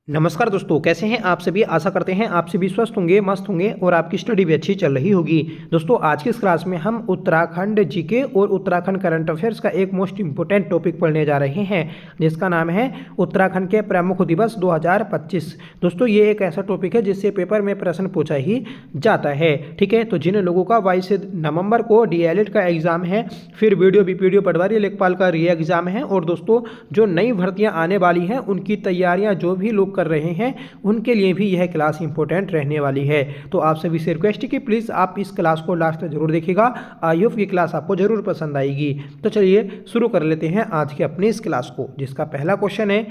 नमस्कार दोस्तों, कैसे हैं आप सभी। आशा करते हैं आप सभी स्वस्थ होंगे, मस्त होंगे और आपकी स्टडी भी अच्छी चल रही होगी। दोस्तों, आज की इस क्लास में हम उत्तराखंड जीके और उत्तराखंड करंट अफेयर्स का एक मोस्ट इंपोर्टेंट टॉपिक पढ़ने जा रहे हैं, जिसका नाम है उत्तराखंड के प्रमुख दिवस 2025। दोस्तों, ये एक ऐसा टॉपिक है जिससे पेपर में प्रश्न पूछा ही जाता है। ठीक है, तो जिन लोगों का 22 नवंबर को DLED का एग्जाम है, फिर वीडियो BPDO पटवारी लेखपाल का री एग्जाम है, और दोस्तों जो नई भर्तियां आने वाली हैं उनकी तैयारियां जो भी लोग कर रहे हैं उनके लिए भी यह क्लास इंपॉर्टेंट रहने वाली है। तो आप सभी से रिक्वेस्ट है कि प्लीज़ आप इस क्लास को लास्ट तक जरूर देखिएगा। आई होप ये क्लास आपको जरूर पसंद आएगी। तो चलिए शुरू कर लेते हैं आज की अपनी इस क्लास को, जिसका पहला क्वेश्चन है,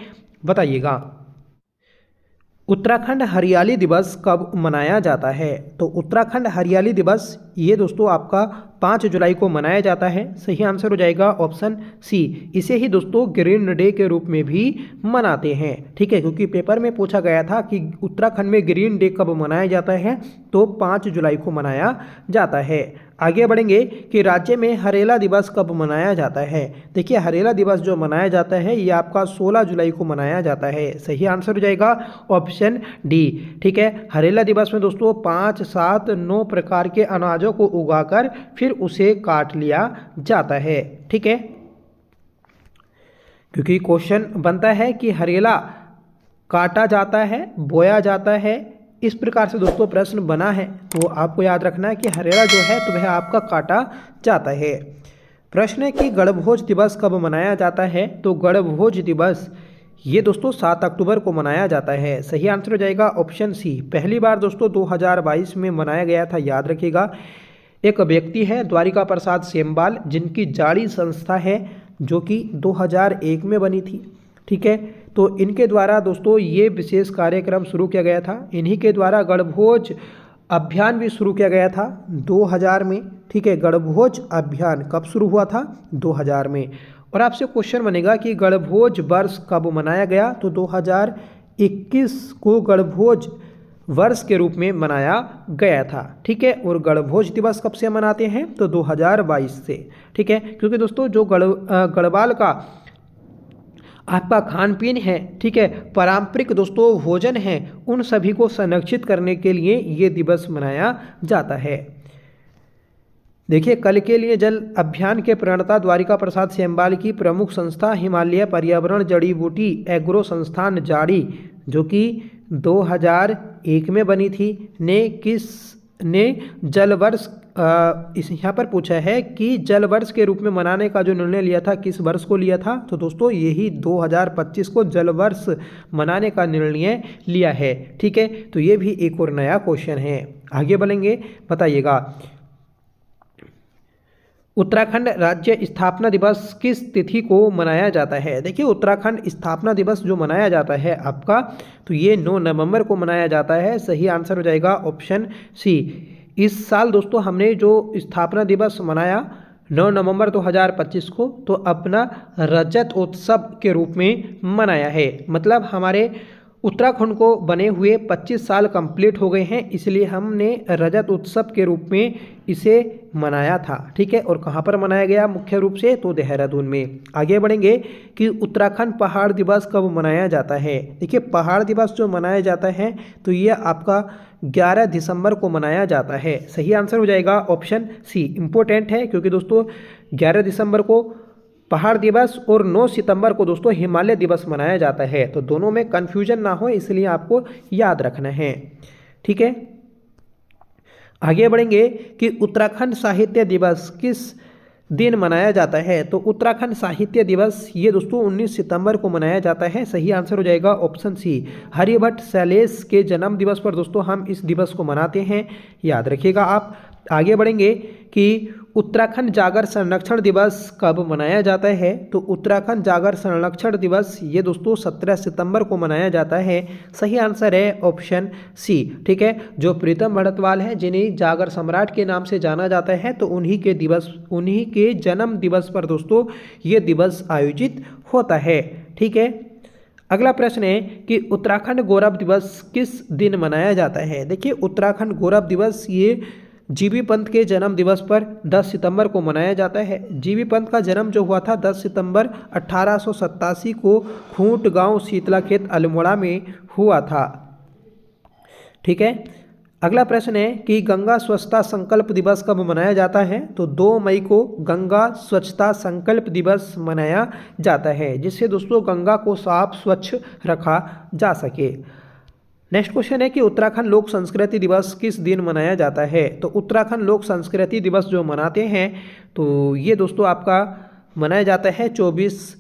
बताइएगा उत्तराखंड हरियाली दिवस कब मनाया जाता है। तो उत्तराखंड हरियाली दिवस ये दोस्तों आपका 5 जुलाई को मनाया जाता है। सही आंसर हो जाएगा ऑप्शन सी। इसे ही दोस्तों ग्रीन डे के रूप में भी मनाते हैं। ठीक है, क्योंकि पेपर में पूछा गया था कि उत्तराखंड में ग्रीन डे कब मनाया जाता है, तो 5 जुलाई को मनाया जाता है। आगे बढ़ेंगे कि राज्य में हरेला दिवस कब मनाया जाता है। देखिए, हरेला दिवस जो मनाया जाता है ये आपका 16 जुलाई को मनाया जाता है। सही आंसर हो जाएगा ऑप्शन डी। ठीक है, हरेला दिवस में दोस्तों 5, 7, 9 प्रकार के अनाजों को उगाकर फिर उसे काट लिया जाता है। ठीक है, क्योंकि क्वेश्चन बनता है कि हरेला काटा जाता है, बोया जाता है, इस प्रकार से दोस्तों प्रश्न बना है। तो आपको याद रखना है कि हरेला जो है तो वह आपका काटा जाता है। प्रश्न है कि गणभोज दिवस कब मनाया जाता है। तो गणभोज दिवस ये दोस्तों 7 अक्टूबर को मनाया जाता है। सही आंसर हो जाएगा ऑप्शन सी। पहली बार दोस्तों 2022 में मनाया गया था, याद रखिएगा। एक व्यक्ति है द्वारिका प्रसाद सेमवाल, जिनकी जाड़ी संस्था है जो कि 2001 में बनी थी। ठीक है, तो इनके द्वारा दोस्तों ये विशेष कार्यक्रम शुरू किया गया था। इन्हीं के द्वारा गणभोज अभियान भी शुरू किया गया था 2000 में। ठीक है, गणभोज अभियान कब शुरू हुआ था, 2000 में। और आपसे क्वेश्चन बनेगा कि गणभोज वर्ष कब मनाया गया। तो 2021 को गणभोज वर्ष के रूप में मनाया गया था। ठीक है, और गणभोज दिवस कब से मनाते हैं, तो 2022 से। ठीक है, क्योंकि दोस्तों जो गढ़वाल का आपका खान पीन है, ठीक है, पारंपरिक दोस्तों भोजन है, उन सभी को संरक्षित करने के लिए ये दिवस मनाया जाता है। देखिए, कल के लिए जल अभियान के प्रणेता द्वारिका प्रसाद सेमवाल की प्रमुख संस्था हिमालय पर्यावरण जड़ी बूटी एग्रो संस्थान जाड़ी, जो कि 2001 में बनी थी, ने जल वर्ष इस यहाँ पर पूछा है कि जल वर्ष के रूप में मनाने का जो निर्णय लिया था, किस वर्ष को लिया था। तो दोस्तों यही 2025 को जल वर्ष मनाने का निर्णय लिया है। ठीक है, तो ये भी एक और नया क्वेश्चन है। आगे बढ़ेंगे, बताइएगा उत्तराखंड राज्य स्थापना दिवस किस तिथि को मनाया जाता है। देखिए, उत्तराखंड स्थापना दिवस जो मनाया जाता है आपका, तो ये 9 नवंबर को मनाया जाता है। सही आंसर हो जाएगा ऑप्शन सी। इस साल दोस्तों हमने जो स्थापना दिवस मनाया 9 नवंबर 2025 को, तो अपना रजत उत्सव के रूप में मनाया है। मतलब हमारे उत्तराखंड को बने हुए 25 साल कंप्लीट हो गए हैं, इसलिए हमने रजत उत्सव के रूप में इसे मनाया था। ठीक है, और कहाँ पर मनाया गया मुख्य रूप से, तो देहरादून में। आगे बढ़ेंगे कि उत्तराखंड पहाड़ दिवस कब मनाया जाता है। देखिए, पहाड़ दिवस जो मनाया जाता है तो ये आपका 11 दिसंबर को मनाया जाता है। सही आंसर हो जाएगा ऑप्शन सी। इम्पोर्टेंट है क्योंकि दोस्तों 11 दिसंबर को पहाड़ दिवस और 9 सितंबर को दोस्तों हिमालय दिवस मनाया जाता है। तो दोनों में कन्फ्यूजन ना हो, इसलिए आपको याद रखना है। ठीक है, आगे बढ़ेंगे कि उत्तराखंड साहित्य दिवस किस दिन मनाया जाता है। तो उत्तराखंड साहित्य दिवस ये दोस्तों 19 सितंबर को मनाया जाता है। सही आंसर हो जाएगा ऑप्शन सी। हरिभट्ट शैलेश के जन्म दिवस पर दोस्तों हम इस दिवस को मनाते हैं, याद रखिएगा आप। आगे बढ़ेंगे कि उत्तराखंड जागर संरक्षण दिवस कब मनाया जाता है। तो उत्तराखंड जागर संरक्षण दिवस ये दोस्तों 17 सितंबर को मनाया जाता है। सही आंसर है ऑप्शन सी। ठीक है, जो प्रीतम भड़तवाल हैं, जिन्हें जागर सम्राट के नाम से जाना जाता है, तो उन्हीं के जन्म दिवस पर दोस्तों ये दिवस आयोजित होता है। ठीक है, अगला प्रश्न है कि उत्तराखंड गौरव दिवस किस दिन मनाया जाता है। देखिए, उत्तराखंड गौरव दिवस ये जीबी पंत के जन्म दिवस पर 10 सितंबर को मनाया जाता है। जीबी पंत का जन्म जो हुआ था 10 सितंबर 1887 को खूंट गांव शीतलाखेत अल्मोड़ा में हुआ था। ठीक है, अगला प्रश्न है कि गंगा स्वच्छता संकल्प दिवस कब मनाया जाता है? तो 2 मई को गंगा स्वच्छता संकल्प दिवस मनाया जाता है, जिससे दोस्तों गंगा को साफ स्वच्छ रखा जा सके। नेक्स्ट क्वेश्चन है कि उत्तराखंड लोक संस्कृति दिवस किस दिन मनाया जाता है? तो उत्तराखंड लोक संस्कृति दिवस जो मनाते हैं तो ये दोस्तों आपका मनाया जाता है 24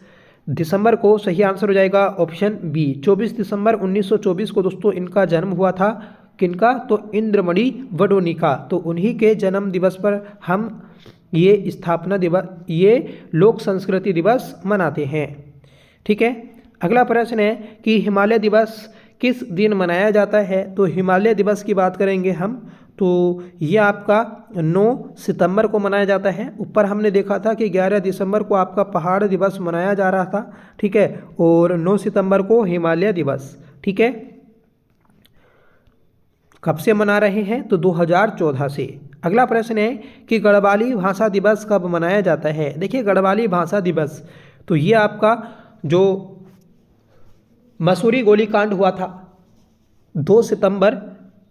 दिसंबर को। सही आंसर हो जाएगा ऑप्शन बी, 24 दिसंबर 1924 को दोस्तों इनका जन्म हुआ था। किनका? तो इंद्रमणि बडोनी का। तो उन्हीं के जन्म दिवस पर हम ये स्थापना दिवस, ये लोक संस्कृति दिवस मनाते हैं। ठीक है, अगला प्रश्न है कि हिमालय दिवस किस दिन मनाया जाता है? तो हिमालय दिवस की बात करेंगे हम तो ये आपका 9 सितंबर को मनाया जाता है। ऊपर हमने देखा था कि 11 दिसंबर को आपका पहाड़ दिवस मनाया जा रहा था। ठीक है, और 9 सितंबर को हिमालय दिवस। ठीक है, कब से मना रहे हैं? तो 2014 से। अगला प्रश्न है कि गढ़वाली भाषा दिवस कब मनाया जाता है? देखिए गढ़वाली भाषा दिवस तो ये आपका जो मसूरी गोलीकांड हुआ था 2 सितंबर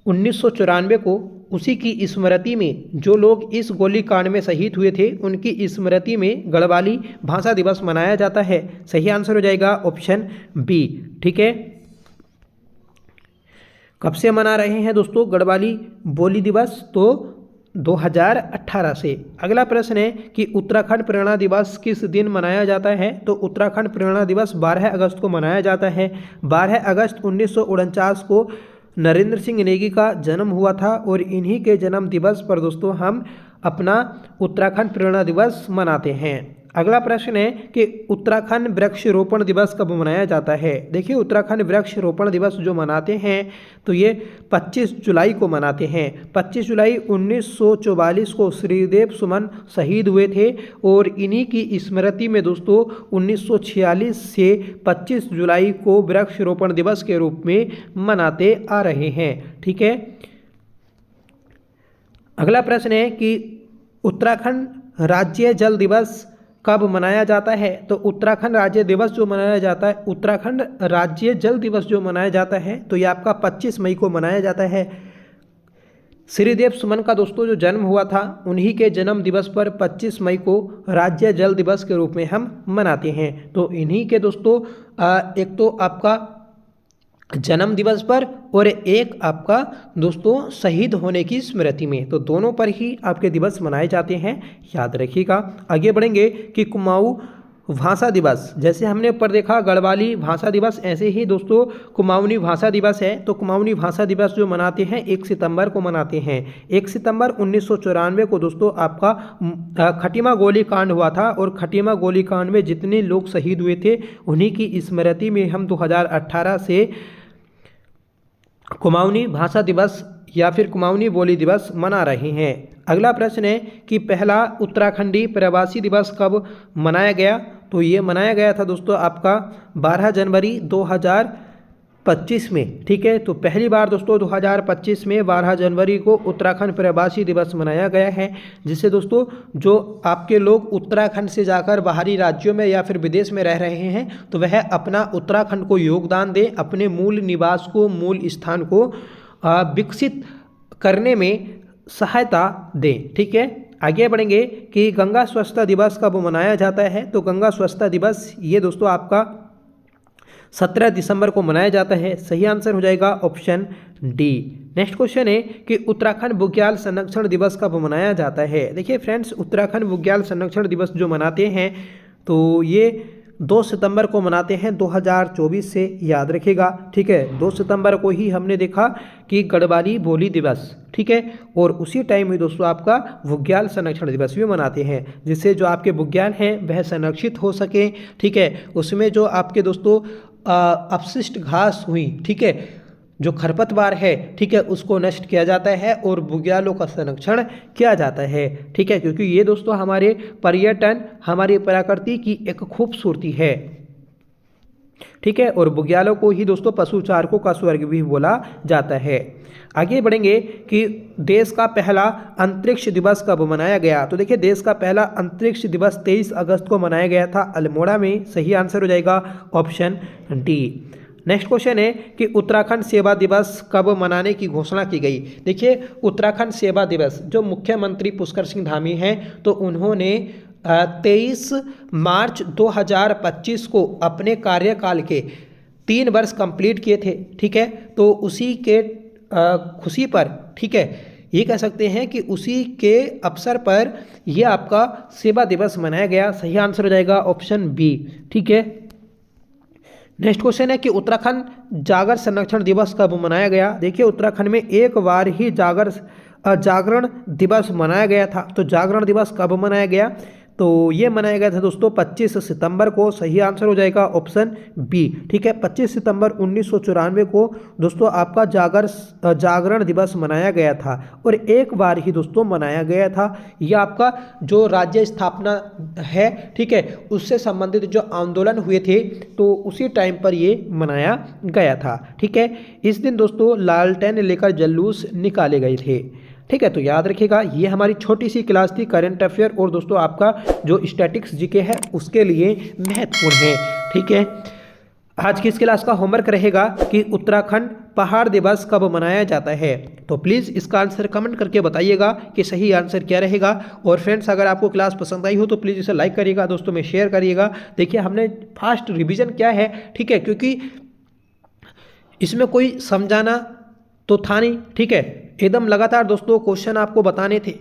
1994 को, उसी की स्मृति में जो लोग इस गोलीकांड में शहीद हुए थे उनकी स्मृति में गढ़वाली भाषा दिवस मनाया जाता है। सही आंसर हो जाएगा ऑप्शन बी। ठीक है, कब से मना रहे हैं दोस्तों गढ़वाली बोली दिवस? तो 2018 से। अगला प्रश्न है कि उत्तराखंड प्रेरणा दिवस किस दिन मनाया जाता है? तो उत्तराखंड प्रेरणा दिवस 12 अगस्त को मनाया जाता है। 12 अगस्त 1949 को नरेंद्र सिंह नेगी का जन्म हुआ था और इन्हीं के जन्म दिवस पर दोस्तों हम अपना उत्तराखंड प्रेरणा दिवस मनाते हैं। अगला प्रश्न है कि उत्तराखंड वृक्षारोपण दिवस कब मनाया जाता है? देखिए उत्तराखंड वृक्षारोपण दिवस जो मनाते हैं तो ये 25 जुलाई को मनाते हैं। 25 जुलाई 1944 को श्रीदेव सुमन शहीद हुए थे और इन्हीं की स्मृति में दोस्तों 1946 से 25 जुलाई को वृक्षारोपण दिवस के रूप में मनाते आ रहे हैं। ठीक है, अगला प्रश्न है कि उत्तराखंड राज्य जल दिवस कब मनाया जाता है? तो उत्तराखंड राज्य दिवस जो मनाया जाता है, उत्तराखंड राज्य जल दिवस जो मनाया जाता है तो ये आपका 25 मई को मनाया जाता है। श्रीदेव सुमन का दोस्तों जो जन्म हुआ था उन्हीं के जन्म दिवस पर 25 मई को राज्य जल दिवस के रूप में हम मनाते हैं। तो इन्हीं के दोस्तों एक तो आपका जन्म दिवस पर और एक आपका दोस्तों शहीद होने की स्मृति में, तो दोनों पर ही आपके दिवस मनाए जाते हैं, याद रखिएगा। आगे बढ़ेंगे कि कुमाऊं भाषा दिवस, जैसे हमने ऊपर देखा गढ़वाली भाषा दिवस, ऐसे ही दोस्तों कुमाऊनी भाषा दिवस है। तो कुमाऊनी भाषा दिवस जो मनाते हैं 1 सितंबर को मनाते हैं। 1 सितंबर 1994 को दोस्तों आपका खटीमा गोलीकांड हुआ था और खटीमा गोलीकांड में जितने लोग शहीद हुए थे उन्हीं की स्मृति में हम 2018 से कुमाऊनी भाषा दिवस या फिर कुमाऊनी बोली दिवस मना रहे हैं। अगला प्रश्न है कि पहला उत्तराखंडी प्रवासी दिवस कब मनाया गया? तो ये मनाया गया था दोस्तों आपका 12 जनवरी 2025 में। ठीक है, तो पहली बार दोस्तों 2025 में 12 जनवरी को उत्तराखंड प्रवासी दिवस मनाया गया है, जिससे दोस्तों जो आपके लोग उत्तराखंड से जाकर बाहरी राज्यों में या फिर विदेश में रह रहे हैं तो वह अपना उत्तराखंड को योगदान दें, अपने मूल निवास को, मूल स्थान को विकसित करने में सहायता दें। ठीक है, आगे बढ़ेंगे कि गंगा स्वच्छता दिवस कब मनाया जाता है? तो गंगा स्वच्छता दिवस ये दोस्तों आपका 17 दिसंबर को मनाया जाता है। सही आंसर हो जाएगा ऑप्शन डी। नेक्स्ट क्वेश्चन है कि उत्तराखंड बुग्याल संरक्षण दिवस कब मनाया जाता है? देखिए फ्रेंड्स, उत्तराखंड बुग्याल संरक्षण दिवस जो मनाते हैं तो ये 2 सितंबर को मनाते हैं 2024 से, याद रखिएगा। ठीक है, 2 सितंबर को ही हमने देखा कि गढ़वाली बोली दिवस, ठीक है, और उसी टाइम में दोस्तों आपका बुग्याल संरक्षण दिवस भी मनाते हैं, जिससे जो आपके बुग्याल हैं वह संरक्षित हो सके। ठीक है, उसमें जो आपके दोस्तों अपशिष्ट घास हुई, ठीक है, जो खरपतवार है, ठीक है, उसको नष्ट किया जाता है और बुग्यालों का संरक्षण किया जाता है। ठीक है, क्योंकि ये दोस्तों हमारे पर्यटन, हमारी प्रकृति की एक खूबसूरती है। ठीक ठीक है, और बुग्यालों को ही दोस्तों पशुचारकों का स्वर्ग भी बोला जाता है। आगे बढ़ेंगे कि देश का पहला अंतरिक्ष दिवस कब मनाया गया। तो देखिए, देश का पहला अंतरिक्ष दिवस 23 अगस्त को मनाया गया था अल्मोड़ा में। सही आंसर हो जाएगा ऑप्शन डी। नेक्स्ट क्वेश्चन है कि उत्तराखंड सेवा दिवस कब मनाने की घोषणा की गई। देखिए, उत्तराखंड सेवा दिवस जो मुख्यमंत्री पुष्कर सिंह धामी हैं, तो उन्होंने 23 मार्च 2025 को अपने कार्यकाल के 3 वर्ष कंप्लीट किए थे। ठीक है, तो उसी के खुशी पर, ठीक है, ये कह सकते हैं कि उसी के अवसर पर ये आपका सेवा दिवस मनाया गया। सही आंसर हो जाएगा ऑप्शन बी। ठीक है, नेक्स्ट क्वेश्चन है कि उत्तराखंड जागर संरक्षण दिवस कब मनाया गया। देखिए, उत्तराखंड में एक बार ही जागरण दिवस मनाया गया था। तो जागरण दिवस कब मनाया गया, तो ये मनाया गया था दोस्तों 25 सितंबर को। सही आंसर हो जाएगा ऑप्शन बी। ठीक है, 25 सितंबर 1994 को दोस्तों आपका जागरण दिवस मनाया गया था, और एक बार ही दोस्तों मनाया गया था। यह आपका जो राज्य स्थापना है, ठीक है, उससे संबंधित जो आंदोलन हुए थे, तो उसी टाइम पर ये मनाया गया था। ठीक है, इस दिन दोस्तों लालटेन लेकर जुलूस निकाले गए थे। ठीक है, तो याद रखिएगा, ये हमारी छोटी सी क्लास थी करंट अफेयर, और दोस्तों आपका जो स्टैटिक्स जीके है उसके लिए महत्वपूर्ण है। ठीक है, आज की इस क्लास का होमवर्क रहेगा कि उत्तराखंड पहाड़ दिवस कब मनाया जाता है। तो प्लीज़ इसका आंसर कमेंट करके बताइएगा कि सही आंसर क्या रहेगा। और फ्रेंड्स, अगर आपको क्लास पसंद आई हो तो प्लीज़ इसे लाइक करिएगा, दोस्तों में शेयर करिएगा। देखिए, हमने फास्ट रिविजन किया है, ठीक है, क्योंकि इसमें कोई समझाना तो था नहीं। ठीक है, एकदम लगातार दोस्तों क्वेश्चन आपको बताने थे।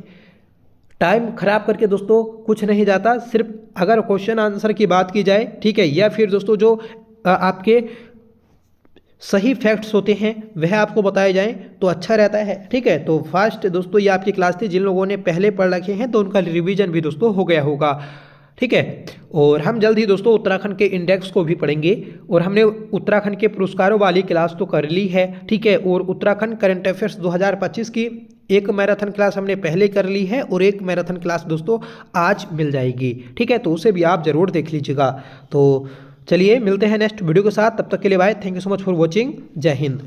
टाइम खराब करके दोस्तों कुछ नहीं जाता, सिर्फ अगर क्वेश्चन आंसर की बात की जाए, ठीक है, या फिर दोस्तों जो आपके सही फैक्ट्स होते हैं वह आपको बताए जाएं तो अच्छा रहता है। ठीक है, तो फास्ट दोस्तों ये आपकी क्लास थी। जिन लोगों ने पहले पढ़ रखे हैं तो उनका रिवीजन भी दोस्तों हो गया होगा। ठीक है, और हम जल्द ही दोस्तों उत्तराखंड के इंडेक्स को भी पढ़ेंगे, और हमने उत्तराखंड के पुरस्कारों वाली क्लास तो कर ली है। ठीक है, और उत्तराखंड करंट अफेयर्स 2025 की एक मैराथन क्लास हमने पहले कर ली है, और एक मैराथन क्लास दोस्तों आज मिल जाएगी। ठीक है, तो उसे भी आप जरूर देख लीजिएगा। तो चलिए मिलते हैं नेक्स्ट वीडियो के साथ, तब तक के लिए bye. Thank you so much for watching. जय हिंद।